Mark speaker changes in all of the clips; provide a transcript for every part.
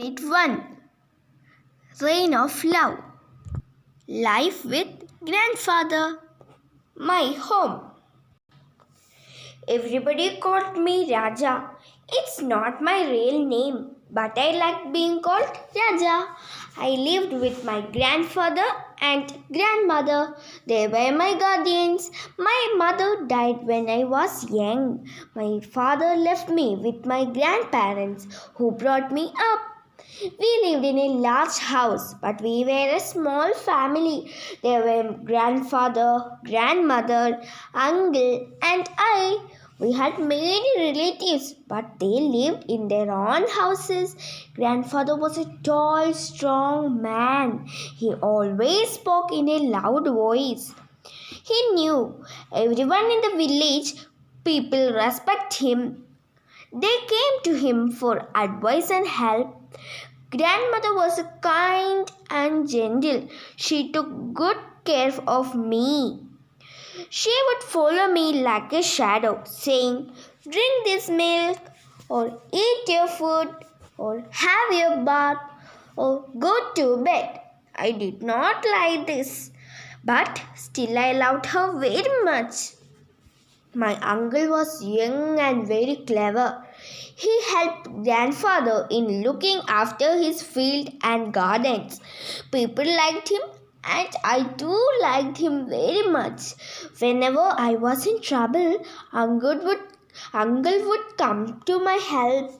Speaker 1: Unit 1. Reign of Love. Life with Grandfather. My home. Everybody called me Raja. It's not my real name, but I like being called Raja. I lived with my grandfather and grandmother. They were my guardians. My mother died when I was young. My father left me with my grandparents who brought me up. We lived in a large house, but we were a small family. There were grandfather, grandmother, uncle, and I. We had many relatives, but they lived in their own houses. Grandfather was a tall, strong man. He always spoke in a loud voice. He knew everyone in the village, people respect him. They came to him for advice and help. Grandmother was kind and gentle. She took good care of me. She would follow me like a shadow, saying, "Drink this milk," or "Eat your food," or "Have your bath," or "Go to bed." I did not like this, but still I loved her very much. My uncle was young and very clever. He helped grandfather in looking after his field and gardens. People liked him and I too liked him very much. Whenever I was in trouble, uncle would come to my help.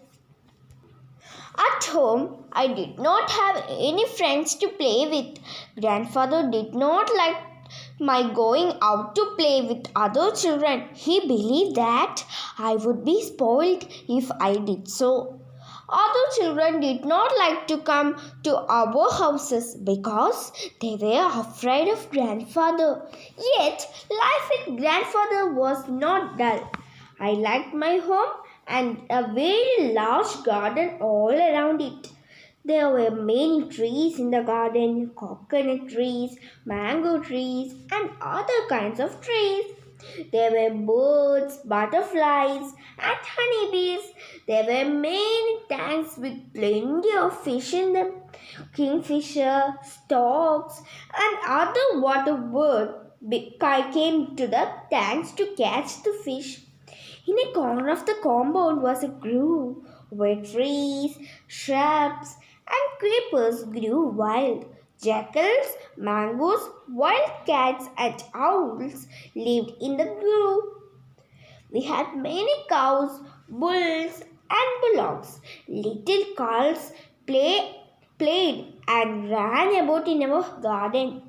Speaker 1: At home, I did not have any friends to play with. Grandfather did not like my going out to play with other children. He believed that I would be spoiled if I did so. Other children did not like to come to our houses because they were afraid of grandfather. Yet, life with grandfather was not dull. I liked my home and a very large garden all around it. There were many trees in the garden, coconut trees, mango trees, and other kinds of trees. There were birds, butterflies, and honeybees. There were many tanks with plenty of fish in them. Kingfisher, storks, and other water birds came to the tanks to catch the fish. In a corner of the compound was a grove where trees, shrubs, and creepers grew wild. Jackals, mangoes, wild cats, and owls lived in the grove. We had many cows, bulls, and bullocks. Little calves played and ran about in our garden.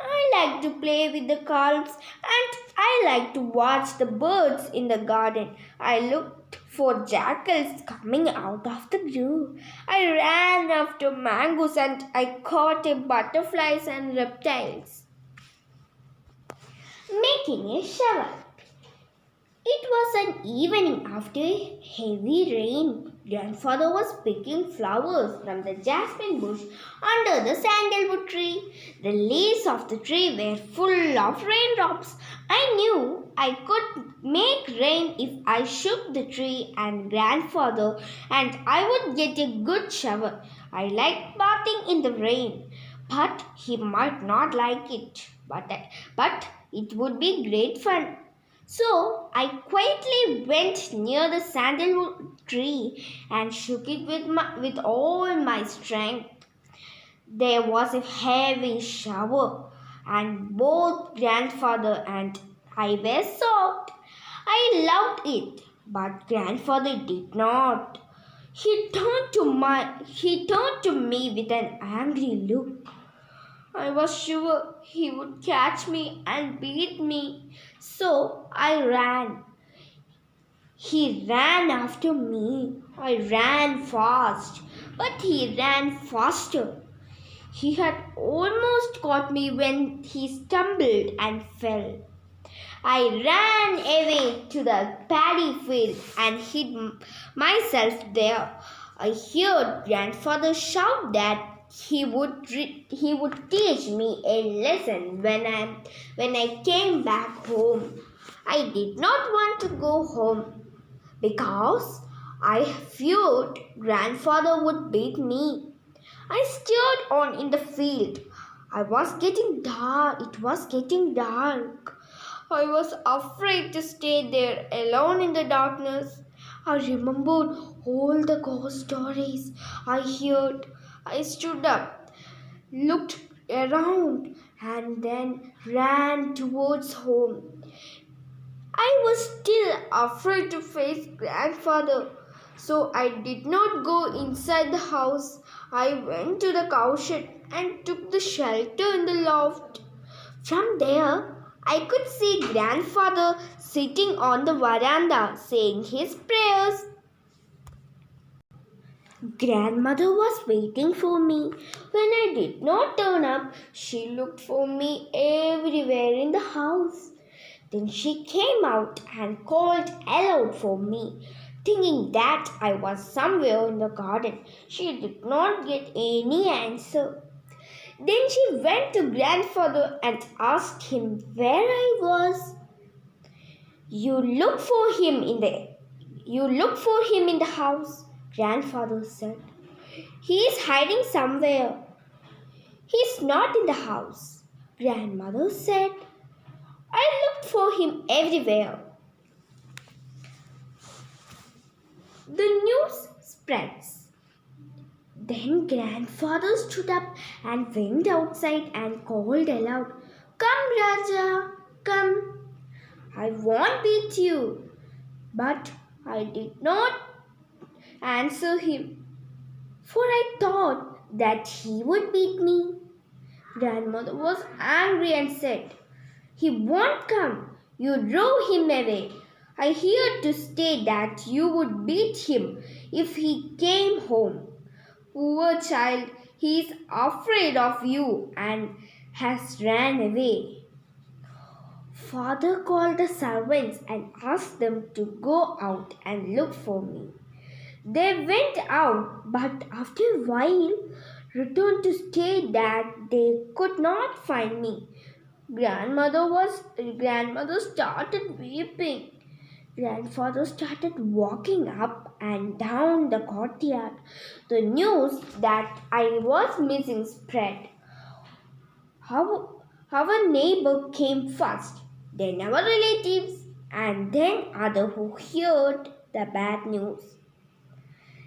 Speaker 1: I like to play with the calves and I like to watch the birds in the garden. I looked for jackals coming out of the grove. I ran after mangoes and I caught butterflies and reptiles. Making a shower. It was an evening after a heavy rain. Grandfather was picking flowers from the jasmine bush under the sandalwood tree. The leaves of the tree were full of raindrops. I knew I could make rain if I shook the tree and grandfather, and I would get a good shower. I liked bathing in the rain, but he might not like it. But it would be great fun. So I quietly went near the sandalwood tree and shook it with all my strength. There was a heavy shower, and both grandfather and I were soaked. I loved it, but grandfather did not. He turned to me with an angry look. I was sure he would catch me and beat me, so I ran. He ran after me. I ran fast, but he ran faster. He had almost caught me when he stumbled and fell. I ran away to the paddy field and hid myself there. I heard grandfather shout that he would teach me a lesson when I came back home. I did not want to go home because I feared grandfather would beat me. I stared on in the field. It was getting dark. I was afraid to stay there alone in the darkness. I remembered all the ghost stories I heard. I stood up, looked around, and then ran towards home. I was still afraid to face grandfather, so I did not go inside the house. I went to the cowshed and took the shelter in the loft. From there, I could see grandfather sitting on the veranda saying his prayers. Grandmother was waiting for me. When I did not turn up, she looked for me everywhere in the house. Then she came out and called aloud for me, thinking that I was somewhere in the garden. She did not get any answer. Then she went to grandfather and asked him where I was. You look for him in the house, grandfather said. He is hiding somewhere. He is not in the house, grandmother said. I looked for him everywhere. The news spreads. Then grandfather stood up and went outside and called aloud, Come, Raja, come. I won't beat you. But I did not answer him, for I thought that he would beat me. Grandmother was angry and said, He won't come. You drove him away. I heard to say that you would beat him if he came home. Poor child, he is afraid of you and has ran away. Father called the servants and asked them to go out and look for me. They went out, but after a while returned to state that they could not find me. Grandmother started weeping. Grandfather started walking up and down the courtyard. The news that I was missing spread. Our neighbor came first, then our relatives, and then others who heard the bad news.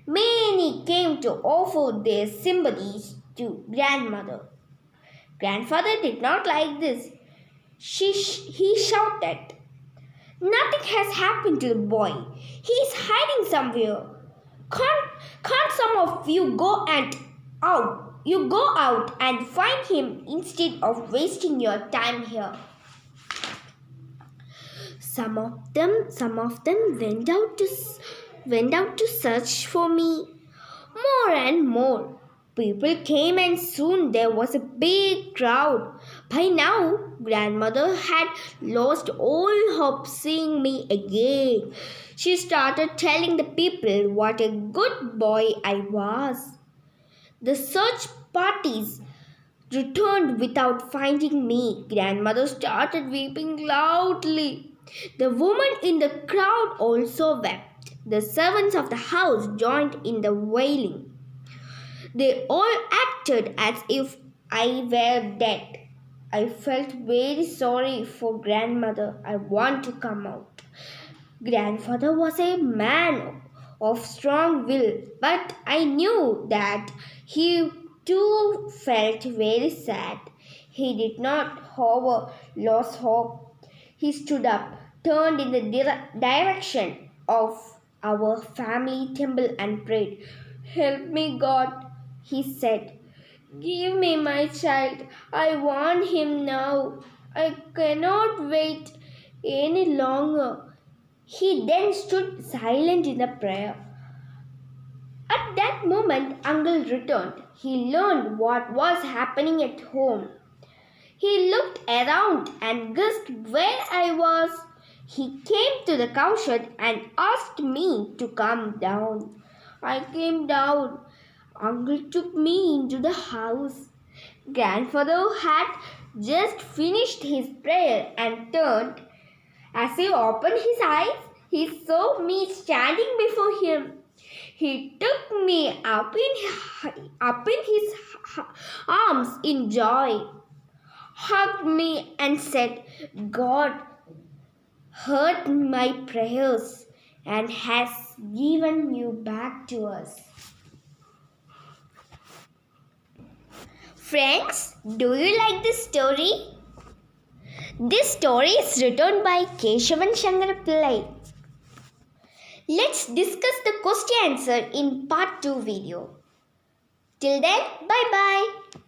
Speaker 1: Many came to offer their sympathies to grandmother. Grandfather did not like this. He shouted, Nothing has happened to the boy. He is hiding somewhere. Can't some of you go out? You go out and find him instead of wasting your time here. Some of them went out to search for me. More and more people came, and soon there was a big crowd. By now, grandmother had lost all hope seeing me again. She started telling the people what a good boy I was. The search parties returned without finding me. Grandmother started weeping loudly. The woman in the crowd also wept. The servants of the house joined in the wailing. They all acted as if I were dead. I felt very sorry for grandmother. I want to come out. Grandfather was a man of strong will, but I knew that he too felt very sad. He did not, however, lose hope. He stood up, turned in the direction of our family temple and prayed. Help me, God, he said. Give me my child. I want him now. I cannot wait any longer. He then stood silent in the prayer. At that moment, uncle returned. He learned what was happening at home. He looked around and guessed where I was. He came to the cowshed and asked me to come down. I came down. Uncle took me into the house. Grandfather had just finished his prayer and turned. As he opened his eyes, he saw me standing before him. He took me up in his arms in joy, hugged me, and said, God heard my prayers and has given you back to us. Friends, do you like this story? This story is written by Keshavan Shankar Pillai. Let's discuss the question answer in part 2 video. Till then, bye bye.